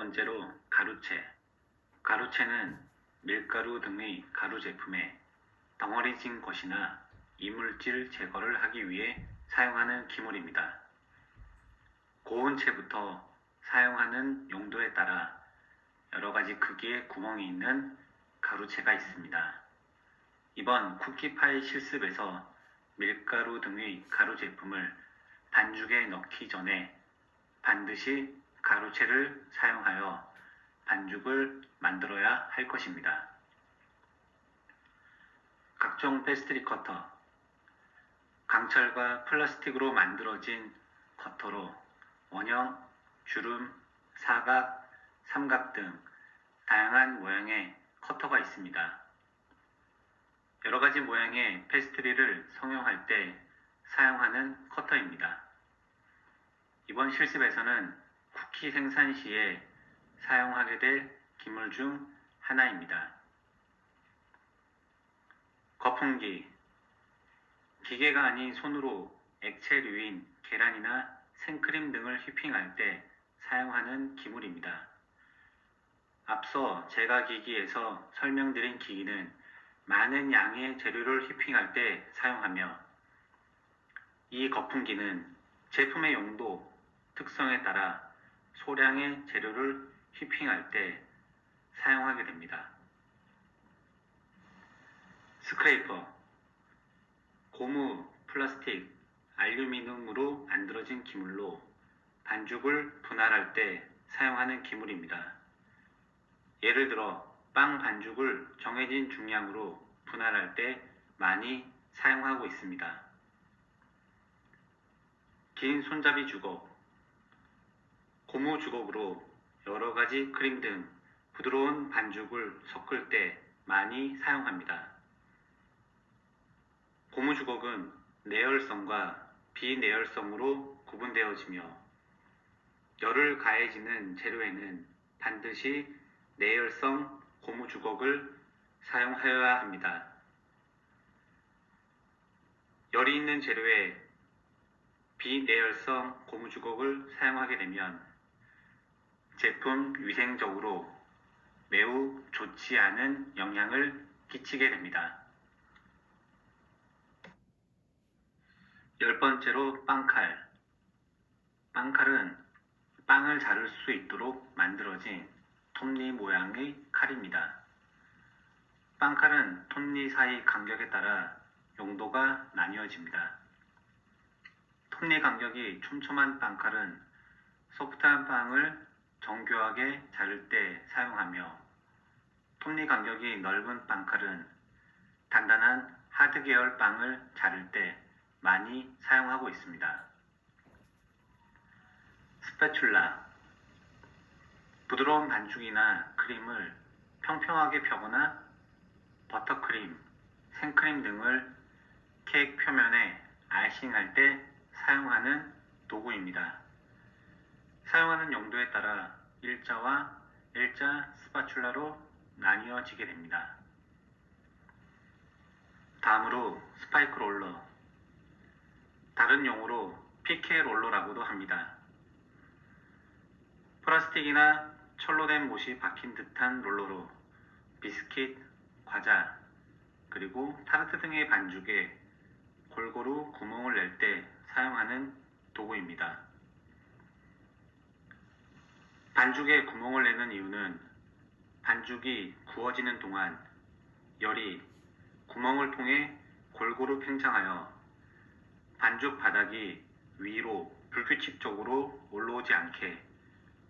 번째로 가루체. 가루체는 밀가루 등의 가루 제품에 덩어리진 것이나 이물질 제거를 하기 위해 사용하는 기물입니다. 고운 채부터 사용하는 용도에 따라 여러 가지 크기의 구멍이 있는 가루체가 있습니다. 이번 쿠키파이 실습에서 밀가루 등의 가루 제품을 반죽에 넣기 전에 반드시 가루체를 사용하여 반죽을 만들어야 할 것입니다. 각종 페스트리 커터, 강철과 플라스틱으로 만들어진 커터로 원형, 주름, 사각, 삼각 등 다양한 모양의 커터가 있습니다. 여러 가지 모양의 페스트리를 성형할 때 사용하는 커터입니다. 이번 실습에서는 쿠키 생산 시에 사용하게 될 기물 중 하나입니다. 거품기. 기계가 아닌 손으로 액체류인 계란이나 생크림 등을 휘핑할 때 사용하는 기물입니다. 앞서 제가 기기에서 설명드린 기기는 많은 양의 재료를 휘핑할 때 사용하며, 이 거품기는 제품의 용도, 특성에 따라 소량의 재료를 휘핑할 때 사용하게 됩니다. 스크레이퍼. 고무, 플라스틱, 알루미늄으로 만들어진 기물로 반죽을 분할할 때 사용하는 기물입니다. 예를 들어 빵 반죽을 정해진 중량으로 분할할 때 많이 사용하고 있습니다. 긴 손잡이 주걱. 고무 주걱으로 여러 가지 크림 등 부드러운 반죽을 섞을 때 많이 사용합니다. 고무 주걱은 내열성과 비내열성으로 구분되어지며, 열을 가해지는 재료에는 반드시 내열성 고무 주걱을 사용하여야 합니다. 열이 있는 재료에 비내열성 고무 주걱을 사용하게 되면 제품 위생적으로 매우 좋지 않은 영향을 끼치게 됩니다. 10번째로 빵칼. 빵칼은 빵을 자를 수 있도록 만들어진 톱니 모양의 칼입니다. 빵칼은 톱니 사이 간격에 따라 용도가 나뉘어집니다. 톱니 간격이 촘촘한 빵칼은 소프트한 빵을 정교하게 자를 때 사용하며, 톱니 간격이 넓은 빵칼은 단단한 하드 계열 빵을 자를 때 많이 사용하고 있습니다. 스패츌라. 부드러운 반죽이나 크림을 평평하게 펴거나 버터크림, 생크림 등을 케이크 표면에 아이싱할 때 사용하는 도구입니다. 사용하는 용도에 따라 일자와 일자 스파츌라로 나뉘어지게 됩니다. 다음으로 스파이크 롤러. 다른 용어로 피케 롤러라고도 합니다. 플라스틱이나 철로 된 못이 박힌 듯한 롤러로 비스킷, 과자, 그리고 타르트 등의 반죽에 골고루 구멍을 낼 때 사용하는 도구입니다. 반죽에 구멍을 내는 이유는 반죽이 구워지는 동안 열이 구멍을 통해 골고루 팽창하여 반죽 바닥이 위로 불규칙적으로 올라오지 않게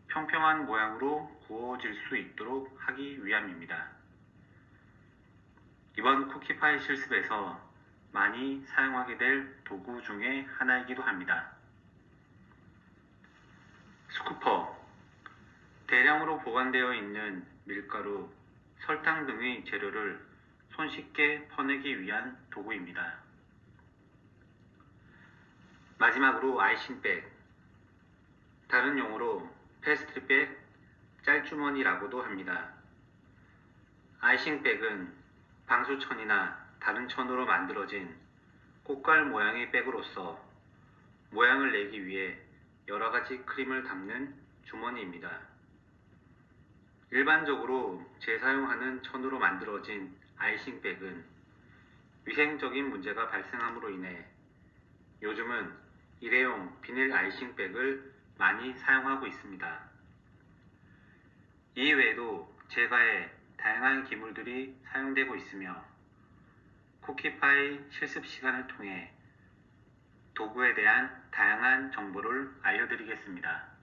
평평한 모양으로 구워질 수 있도록 하기 위함입니다. 이번 쿠키파이 실습에서 많이 사용하게 될 도구 중에 하나이기도 합니다. 스쿠퍼. 대량으로 보관되어 있는 밀가루, 설탕 등의 재료를 손쉽게 퍼내기 위한 도구입니다. 마지막으로 아이싱백. 다른 용어로 페스트리백, 짤주머니라고도 합니다. 아이싱백은 방수천이나 다른 천으로 만들어진 꽃갈 모양의 백으로서 모양을 내기 위해 여러 가지 크림을 담는 주머니입니다. 일반적으로 재사용하는 천으로 만들어진 아이싱백은 위생적인 문제가 발생함으로 인해 요즘은 일회용 비닐 아이싱백을 많이 사용하고 있습니다. 이외에도 제과에 다양한 기물들이 사용되고 있으며 쿠키파이 실습 시간을 통해 도구에 대한 다양한 정보를 알려드리겠습니다.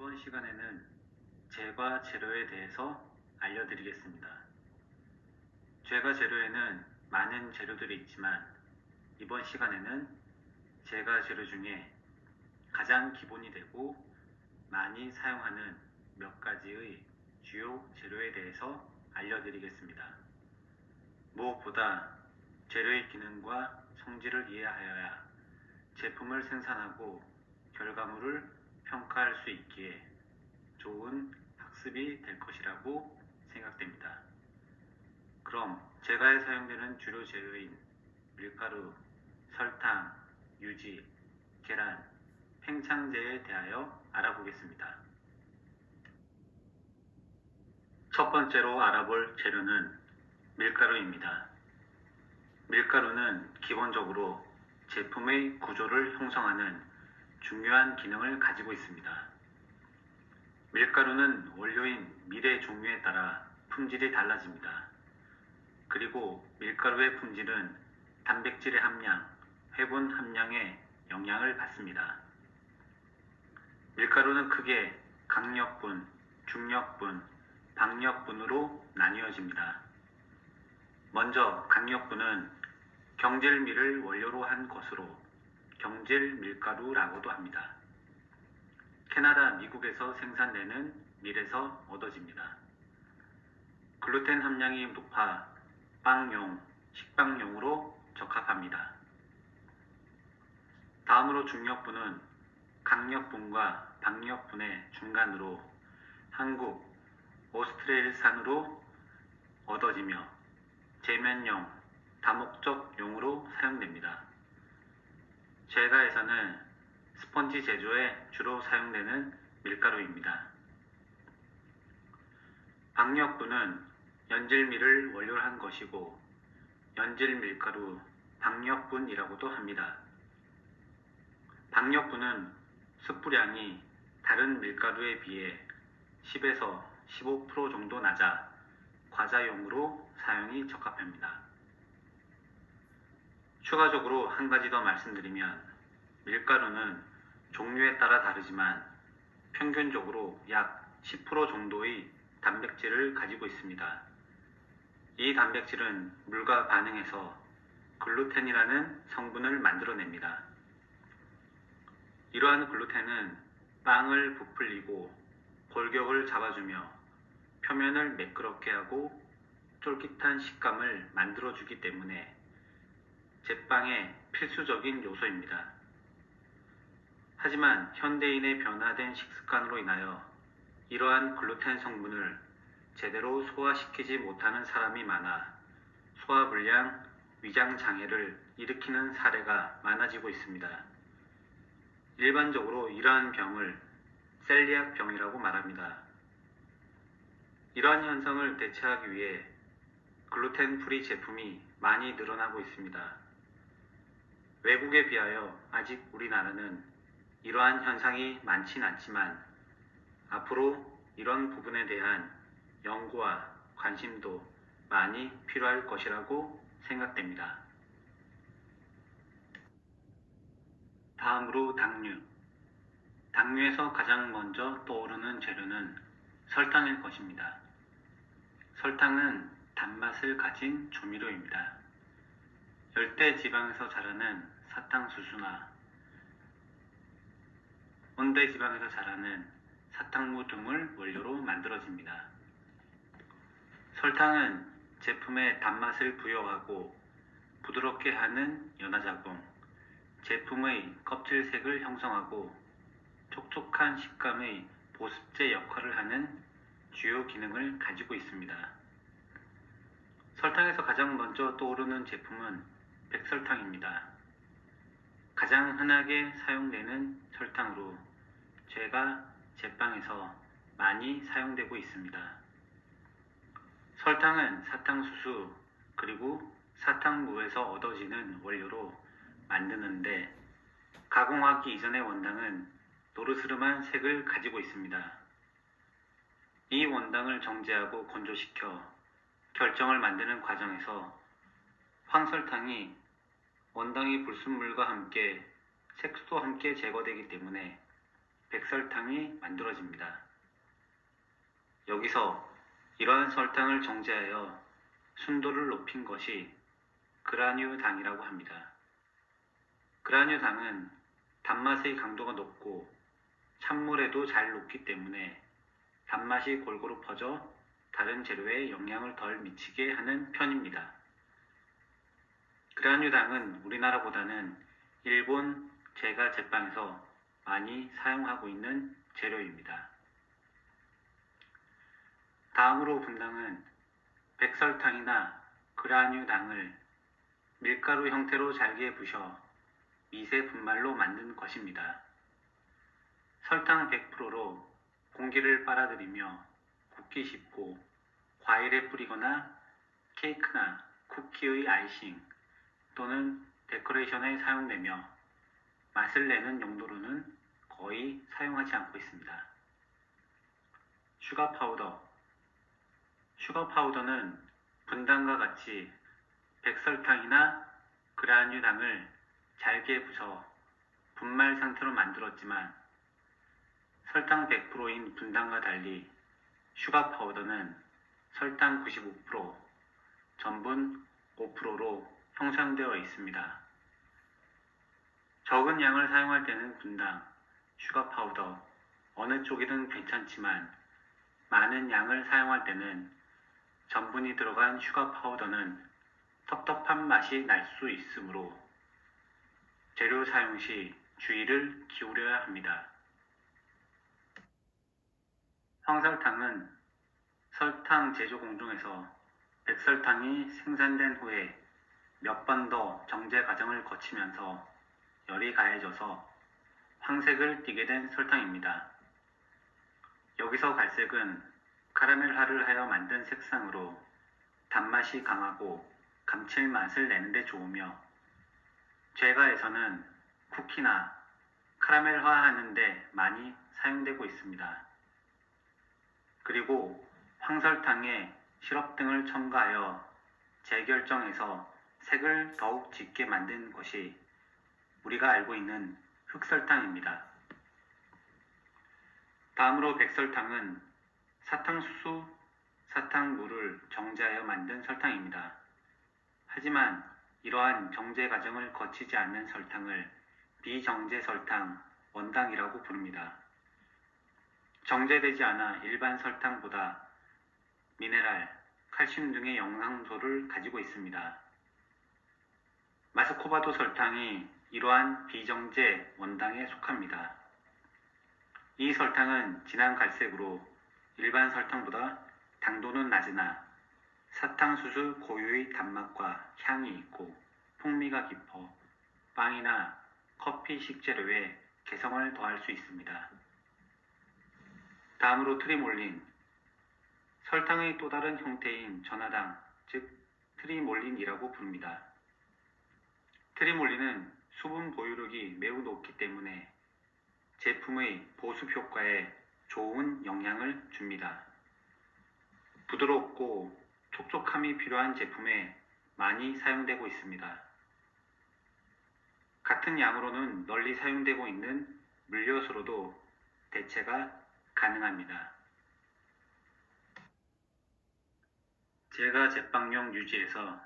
이번 시간에는 제과 재료에 대해서 알려드리겠습니다. 제과 재료에는 많은 재료들이 있지만 이번 시간에는 제과 재료 중에 가장 기본이 되고 많이 사용하는 몇 가지의 주요 재료에 대해서 알려드리겠습니다. 무엇보다 재료의 기능과 성질을 이해하여야 제품을 생산하고 결과물을 평가할 수 있기에 좋은 학습이 될 것이라고 생각됩니다. 그럼 제과에 사용되는 주요 재료인 밀가루, 설탕, 유지, 계란, 팽창제에 대하여 알아보겠습니다. 첫 번째로 알아볼 재료는 밀가루입니다. 밀가루는 기본적으로 제품의 구조를 형성하는 중요한 기능을 가지고 있습니다. 밀가루는 원료인 밀의 종류에 따라 품질이 달라집니다. 그리고 밀가루의 품질은 단백질의 함량, 회분 함량에 영향을 받습니다. 밀가루는 크게 강력분, 중력분, 박력분으로 나뉘어집니다. 먼저 강력분은 경질밀을 원료로 한 것으로 경질밀가루라고도 합니다. 캐나다, 미국에서 생산되는 밀에서 얻어집니다. 글루텐 함량이 높아 빵용, 식빵용으로 적합합니다. 다음으로 중력분은 강력분과 박력분의 중간으로 한국, 오스트레일산으로 얻어지며 제면용, 다목적용으로 사용됩니다. 제과에서는 스펀지 제조에 주로 사용되는 밀가루입니다. 박력분은 연질밀을 원료로 한 것이고 연질밀가루, 박력분이라고도 합니다. 박력분은 습부량이 다른 밀가루에 비해 10에서 15% 정도 낮아 과자용으로 사용이 적합합니다. 추가적으로 한 가지 더 말씀드리면 밀가루는 종류에 따라 다르지만 평균적으로 약 10% 정도의 단백질을 가지고 있습니다. 이 단백질은 물과 반응해서 글루텐이라는 성분을 만들어냅니다. 이러한 글루텐은 빵을 부풀리고 골격을 잡아주며 표면을 매끄럽게 하고 쫄깃한 식감을 만들어주기 때문에 제빵의 필수적인 요소입니다. 하지만 현대인의 변화된 식습관으로 인하여 이러한 글루텐 성분을 제대로 소화시키지 못하는 사람이 많아 소화불량, 위장장애를 일으키는 사례가 많아지고 있습니다. 일반적으로 이러한 병을 셀리악 병이라고 말합니다. 이러한 현상을 대체하기 위해 글루텐 프리 제품이 많이 늘어나고 있습니다. 외국에 비하여 아직 우리나라는 이러한 현상이 많진 않지만 앞으로 이런 부분에 대한 연구와 관심도 많이 필요할 것이라고 생각됩니다. 다음으로 당류. 당류에서 가장 먼저 떠오르는 재료는 설탕일 것입니다. 설탕은 단맛을 가진 조미료입니다. 열대 지방에서 자라는 사탕수수나 온대 지방에서 자라는 사탕무 등을 원료로 만들어집니다. 설탕은 제품에 단맛을 부여하고 부드럽게 하는 연화작용, 제품의 껍질색을 형성하고 촉촉한 식감의 보습제 역할을 하는 주요 기능을 가지고 있습니다. 설탕에서 가장 먼저 떠오르는 제품은 백설탕입니다. 가장 흔하게 사용되는 설탕으로 제가 제빵에서 많이 사용되고 있습니다. 설탕은 사탕수수 그리고 사탕무에서 얻어지는 원료로 만드는데 가공하기 이전의 원당은 노르스름한 색을 가지고 있습니다. 이 원당을 정제하고 건조시켜 결정을 만드는 과정에서 황설탕이 원당의 불순물과 함께 색소도 함께 제거되기 때문에 백설탕이 만들어집니다. 여기서 이러한 설탕을 정제하여 순도를 높인 것이 그라뉴당이라고 합니다. 그라뉴당은 단맛의 강도가 높고 찬물에도 잘 녹기 때문에 단맛이 골고루 퍼져 다른 재료에 영향을 덜 미치게 하는 편입니다. 그라뉴당은 우리나라보다는 일본 제과 제빵에서 많이 사용하고 있는 재료입니다. 다음으로 분당은 백설탕이나 그라뉴당을 밀가루 형태로 잘게 부셔 미세 분말로 만든 것입니다. 설탕 100%로 공기를 빨아들이며 굽기 쉽고 과일에 뿌리거나 케이크나 쿠키의 아이싱 또는 데코레이션에 사용되며 맛을 내는 용도로는 거의 사용하지 않고 있습니다. 슈가 파우더는 분당과 같이 백설탕이나 그라뉴당을 잘게 부숴 분말 상태로 만들었지만 설탕 100%인 분당과 달리 슈가 파우더는 설탕 95%, 전분 5%로 형성되어 있습니다. 적은 양을 사용할 때는 분당, 슈가 파우더 어느 쪽이든 괜찮지만 많은 양을 사용할 때는 전분이 들어간 슈가 파우더는 텁텁한 맛이 날 수 있으므로 재료 사용 시 주의를 기울여야 합니다. 황설탕은 설탕 제조 공정에서 백설탕이 생산된 후에 몇 번 더 정제 과정을 거치면서 열이 가해져서 황색을 띠게 된 설탕입니다. 여기서 갈색은 카라멜화를 하여 만든 색상으로 단맛이 강하고 감칠맛을 내는데 좋으며 제과에서는 쿠키나 카라멜화 하는데 많이 사용되고 있습니다. 그리고 황설탕에 시럽 등을 첨가하여 재결정해서 색을 더욱 짙게 만든 것이 우리가 알고 있는 흑설탕입니다. 다음으로 백설탕은 사탕수수, 사탕물을 정제하여 만든 설탕입니다. 하지만 이러한 정제 과정을 거치지 않는 설탕을 비정제 설탕, 원당이라고 부릅니다. 정제되지 않아 일반 설탕보다 미네랄, 칼슘 등의 영양소를 가지고 있습니다. 마스코바도 설탕이 이러한 비정제 원당에 속합니다. 이 설탕은 진한 갈색으로 일반 설탕보다 당도는 낮으나 사탕수수 고유의 단맛과 향이 있고 풍미가 깊어 빵이나 커피 식재료에 개성을 더할 수 있습니다. 다음으로 트리몰린, 설탕의 또 다른 형태인 전하당, 즉 트리몰린이라고 부릅니다. 트리몰린은 수분 보유력이 매우 높기 때문에 제품의 보습 효과에 좋은 영향을 줍니다. 부드럽고 촉촉함이 필요한 제품에 많이 사용되고 있습니다. 같은 양으로는 널리 사용되고 있는 물엿으로도 대체가 가능합니다. 제가 제빵용 유지에서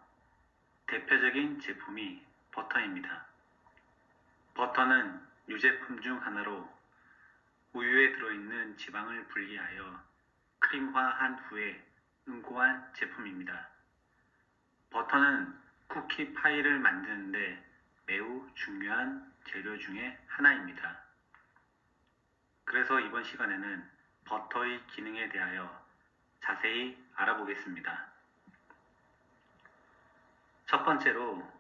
대표적인 제품이 버터입니다. 버터는 유제품 중 하나로 우유에 들어있는 지방을 분리하여 크림화한 후에 응고한 제품입니다. 버터는 쿠키 파이를 만드는데 매우 중요한 재료 중에 하나입니다. 그래서 이번 시간에는 버터의 기능에 대하여 자세히 알아보겠습니다. 첫 번째로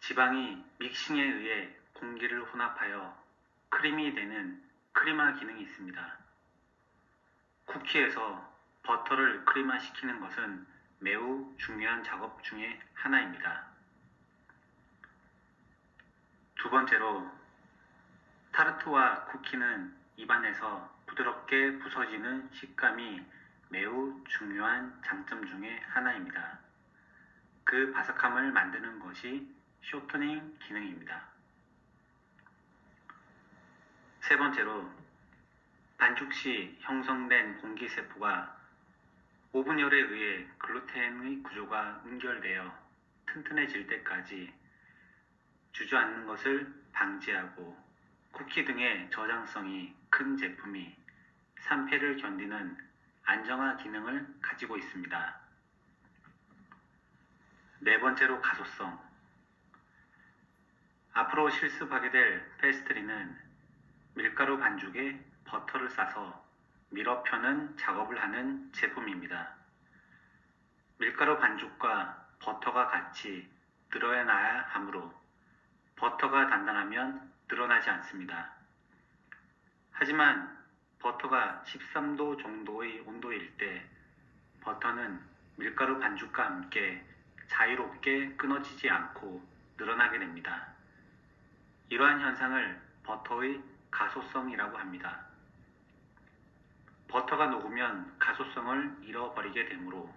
지방이 믹싱에 의해 공기를 혼합하여 크림이 되는 크리마 기능이 있습니다. 쿠키에서 버터를 크림화시키는 것은 매우 중요한 작업 중에 하나입니다. 두 번째로, 타르트와 쿠키는 입안에서 부드럽게 부서지는 식감이 매우 중요한 장점 중에 하나입니다. 그 바삭함을 만드는 것이 쇼트닝 기능입니다. 세 번째로, 반죽 시 형성된 공기세포가 오븐열에 의해 글루텐의 구조가 응결되어 튼튼해질 때까지 주저앉는 것을 방지하고 쿠키 등의 저장성이 큰 제품이 산패를 견디는 안정화 기능을 가지고 있습니다. 네 번째로, 가소성. 앞으로 실습하게 될 페스트리는 밀가루 반죽에 버터를 싸서 밀어 펴는 작업을 하는 제품입니다. 밀가루 반죽과 버터가 같이 늘어나야 하므로 버터가 단단하면 늘어나지 않습니다. 하지만 버터가 13도 정도의 온도일 때 버터는 밀가루 반죽과 함께 자유롭게 끊어지지 않고 늘어나게 됩니다. 이러한 현상을 버터의 가소성이라고 합니다. 버터가 녹으면 가소성을 잃어버리게 되므로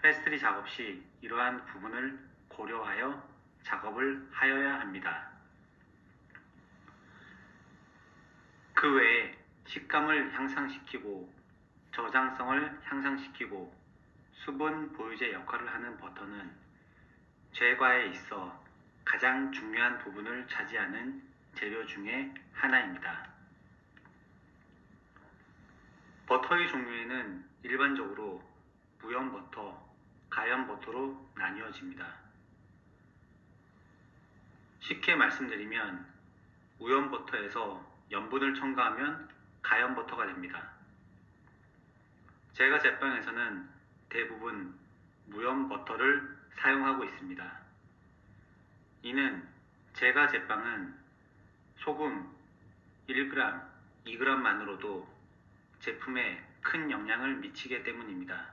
페스트리 작업 시 이러한 부분을 고려하여 작업을 하여야 합니다. 그 외에 식감을 향상시키고 저장성을 향상시키고 수분 보유제 역할을 하는 버터는 제과에 있어 가장 중요한 부분을 차지하는 재료 중에 하나입니다. 버터의 종류에는 일반적으로 무염 버터, 가염 버터로 나뉘어집니다. 쉽게 말씀드리면 무염 버터에서 염분을 첨가하면 가염 버터가 됩니다. 제가 제빵에서는 대부분 무염 버터를 사용하고 있습니다. 이는 제가 제빵은 소금 1g, 2g만으로도 제품에 큰 영향을 미치기 때문입니다.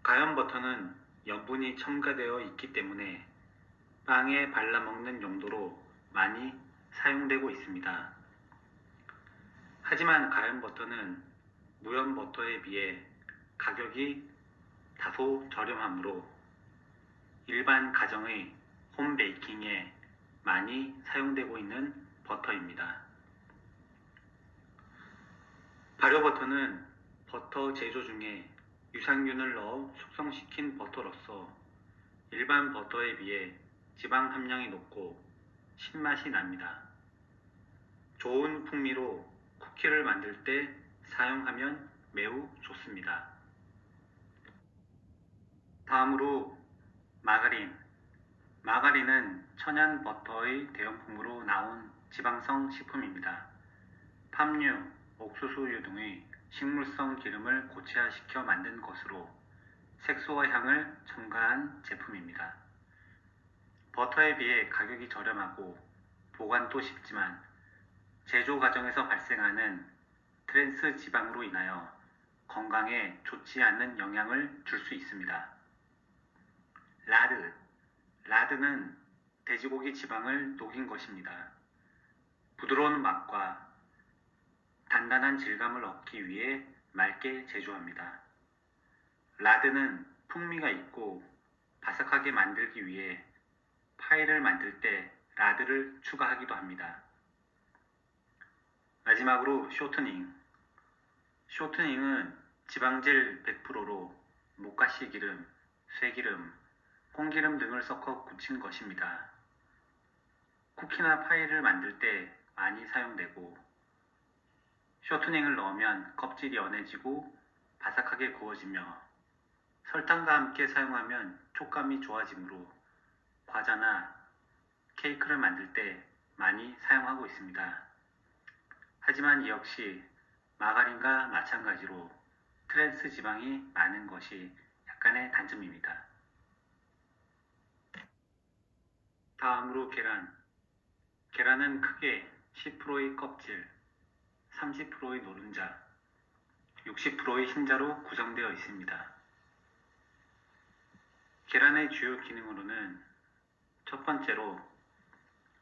가염 버터는 염분이 첨가되어 있기 때문에 빵에 발라먹는 용도로 많이 사용되고 있습니다. 하지만 가염 버터는 무염 버터에 비해 가격이 다소 저렴하므로 일반 가정의 홈베이킹에 많이 사용되고 있는 버터입니다. 발효버터는 버터 제조 중에 유산균을 넣어 숙성시킨 버터로서 일반 버터에 비해 지방 함량이 높고 신맛이 납니다. 좋은 풍미로 쿠키를 만들 때 사용하면 매우 좋습니다. 다음으로 마가린. 마가린은 천연 버터의 대용품으로 나온 지방성 식품입니다. 팜유, 옥수수유 등의 식물성 기름을 고체화시켜 만든 것으로 색소와 향을 첨가한 제품입니다. 버터에 비해 가격이 저렴하고 보관도 쉽지만 제조 과정에서 발생하는 트랜스 지방으로 인하여 건강에 좋지 않은 영향을 줄 수 있습니다. 라드. 라드는 돼지고기 지방을 녹인 것입니다. 부드러운 맛과 단단한 질감을 얻기 위해 맑게 제조합니다. 라드는 풍미가 있고 바삭하게 만들기 위해 파이를 만들 때 라드를 추가하기도 합니다. 마지막으로 쇼트닝. 쇼트닝은 지방질 100%로 모카씨 기름, 쇠기름, 콩기름 등을 섞어 굳힌 것입니다. 쿠키나 파이를 만들 때 많이 사용되고 쇼트닝을 넣으면 껍질이 연해지고 바삭하게 구워지며 설탕과 함께 사용하면 촉감이 좋아지므로 과자나 케이크를 만들 때 많이 사용하고 있습니다. 하지만 이 역시 마가린과 마찬가지로 트랜스 지방이 많은 것이 약간의 단점입니다. 다음으로 계란. 계란은 크게 10%의 껍질, 30%의 노른자, 60%의 흰자로 구성되어 있습니다. 계란의 주요 기능으로는 첫 번째로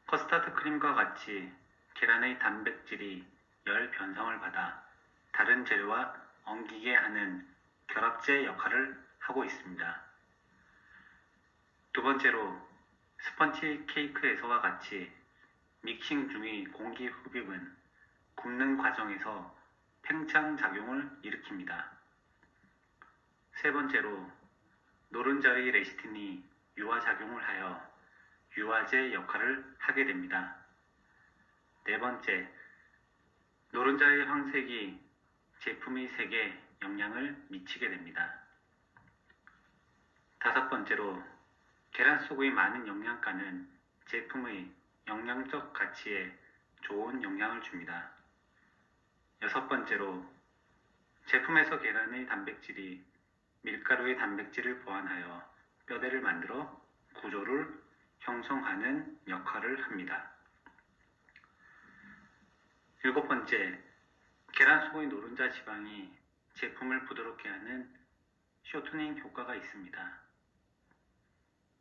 커스터드 크림과 같이 계란의 단백질이 열 변성을 받아 다른 재료와 엉기게 하는 결합제 역할을 하고 있습니다. 두 번째로 스펀지 케이크에서와 같이 믹싱 중의 공기 흡입은 굽는 과정에서 팽창 작용을 일으킵니다. 세 번째로 노른자의 레시틴이 유화작용을 하여 유화제 역할을 하게 됩니다. 네 번째, 노른자의 황색이 제품의 색에 영향을 미치게 됩니다. 다섯 번째로, 계란 속의 많은 영양가는 제품의 영양적 가치에 좋은 영향을 줍니다. 여섯 번째로, 제품에서 계란의 단백질이 밀가루의 단백질을 보완하여 뼈대를 만들어 구조를 형성하는 역할을 합니다. 일곱 번째, 계란 속의 노른자 지방이 제품을 부드럽게 하는 쇼트닝 효과가 있습니다.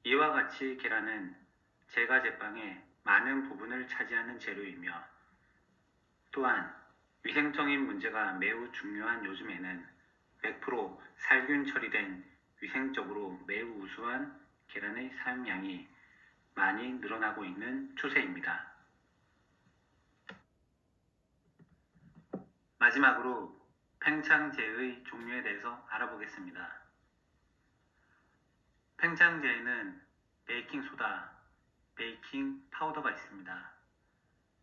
이와 같이 계란은 제과 제빵의 많은 부분을 차지하는 재료이며 또한 위생적인 문제가 매우 중요한 요즘에는 100% 살균 처리된 위생적으로 매우 우수한 계란의 사용량이 많이 늘어나고 있는 추세입니다. 마지막으로 팽창제의 종류에 대해서 알아보겠습니다. 팽창제에는 베이킹소다, 베이킹 파우더가 있습니다.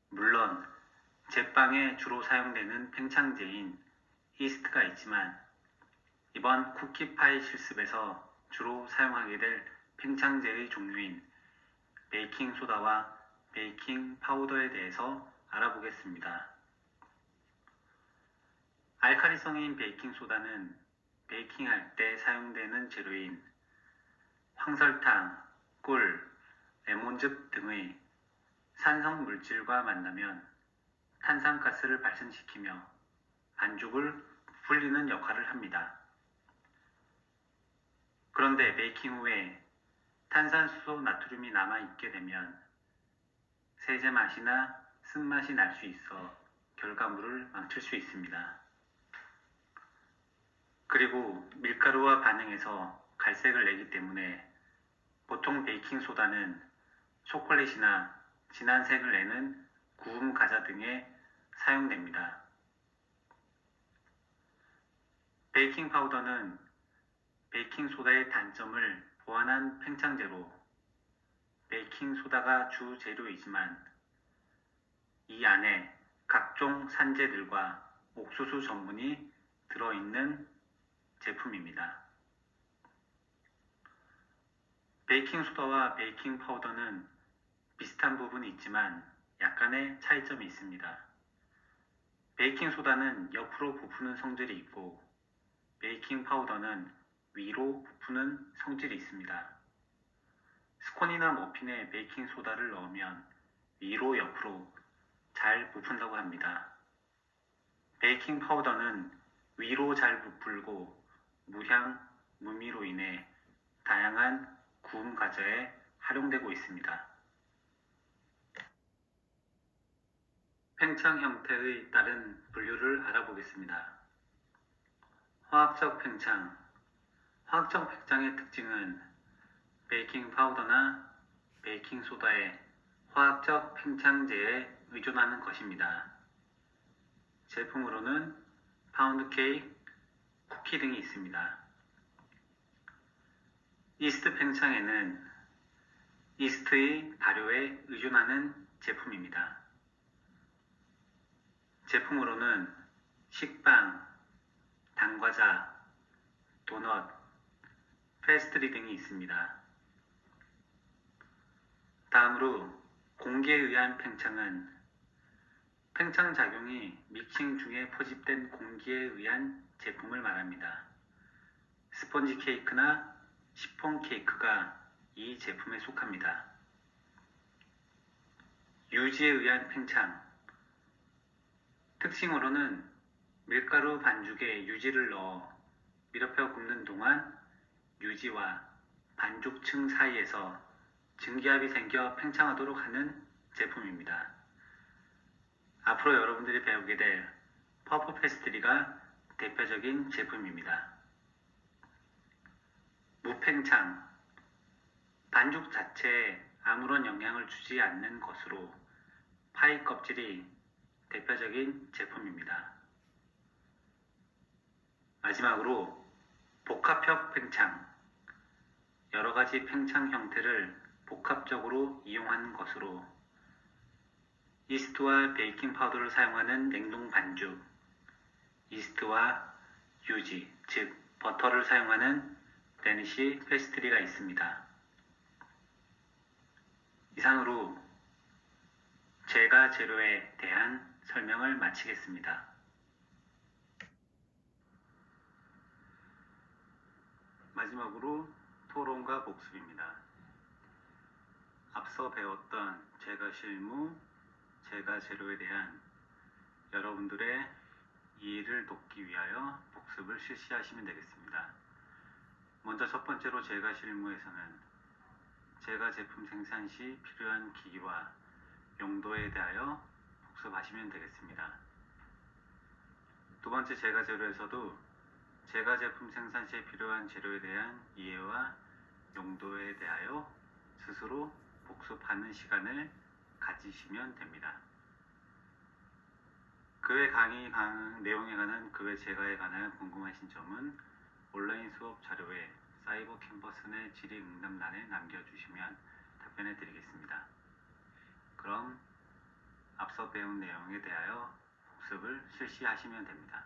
물론 제빵에 주로 사용되는 팽창제인 이스트가 있지만 이번 쿠키파이 실습에서 주로 사용하게 될 팽창제의 종류인 베이킹소다와 베이킹 파우더에 대해서 알아보겠습니다. 알카리성인 베이킹소다는 베이킹할 때 사용되는 재료인 황설탕, 꿀, 레몬즙 등의 산성 물질과 만나면 탄산가스를 발생시키며 반죽을 부풀리는 역할을 합니다. 그런데 베이킹 후에 탄산수소 나트륨이 남아있게 되면 세제 맛이나 쓴맛이 날 수 있어 결과물을 망칠 수 있습니다. 그리고 밀가루와 반응해서 갈색을 내기 때문에 보통 베이킹소다는 초콜릿이나 진한 색을 내는 구움 과자 등에 사용됩니다. 베이킹 파우더는 베이킹소다의 단점을 보완한 팽창제로 베이킹소다가 주 재료이지만 이 안에 각종 산재들과 옥수수 전분이 들어있는 제품입니다. 베이킹소다와 베이킹 파우더는 비슷한 부분이 있지만 약간의 차이점이 있습니다. 베이킹소다는 옆으로 부푸는 성질이 있고 베이킹 파우더는 위로 부푸는 성질이 있습니다. 스콘이나 머핀에 베이킹소다를 넣으면 위로 옆으로 잘 부푼다고 합니다. 베이킹 파우더는 위로 잘 부풀고 무향, 무미로 인해 다양한 구움 과자에 활용되고 있습니다. 팽창 형태의 다른 분류를 알아보겠습니다. 화학적 팽창. 화학적 팽창의 특징은 베이킹 파우더나 베이킹 소다의 화학적 팽창제에 의존하는 것입니다. 제품으로는 파운드 케이크, 쿠키 등이 있습니다. 이스트 팽창에는 이스트의 발효에 의존하는 제품입니다. 제품으로는 식빵, 단과자, 도넛, 페스트리 등이 있습니다. 다음으로 공기에 의한 팽창은 팽창 작용이 믹싱 중에 포집된 공기에 의한 제품을 말합니다. 스펀지 케이크나 시폰 케이크가 이 제품에 속합니다. 유지에 의한 팽창. 특징으로는 밀가루 반죽에 유지를 넣어 밀어펴 굽는 동안 유지와 반죽층 사이에서 증기압이 생겨 팽창하도록 하는 제품입니다. 앞으로 여러분들이 배우게 될 퍼프 페스트리가 대표적인 제품입니다. 무팽창, 반죽 자체에 아무런 영향을 주지 않는 것으로 파이 껍질이 대표적인 제품입니다. 마지막으로 복합형 팽창, 여러가지 팽창 형태를 복합적으로 이용한 것으로 이스트와 베이킹 파우더를 사용하는 냉동 반죽, 이스트와 유지, 즉 버터를 사용하는 데니시 페스트리가 있습니다. 이상으로 제가 재료에 대한 설명을 마치겠습니다. 마지막으로 토론과 복습입니다. 앞서 배웠던 제가 실무, 제가 재료에 대한 여러분들의 이해를 돕기 위하여 복습을 실시하시면 되겠습니다. 먼저 첫 번째로 제가 실무에서는 제가 제품 생산 시 필요한 기기와 용도에 대하여 복습하시면 되겠습니다. 두 번째 제가 재료에서도 제가 제품 생산 시에 필요한 재료에 대한 이해와 용도에 대하여 스스로 복습하는 시간을 가지시면 됩니다. 그 외 강의 내용에 관한 그 외 제가에 관한 궁금하신 점은 온라인 수업 자료에 사이버 캠퍼스 내 질의응답란에 남겨주시면 답변해 드리겠습니다. 그럼 앞서 배운 내용에 대하여 복습을 실시하시면 됩니다.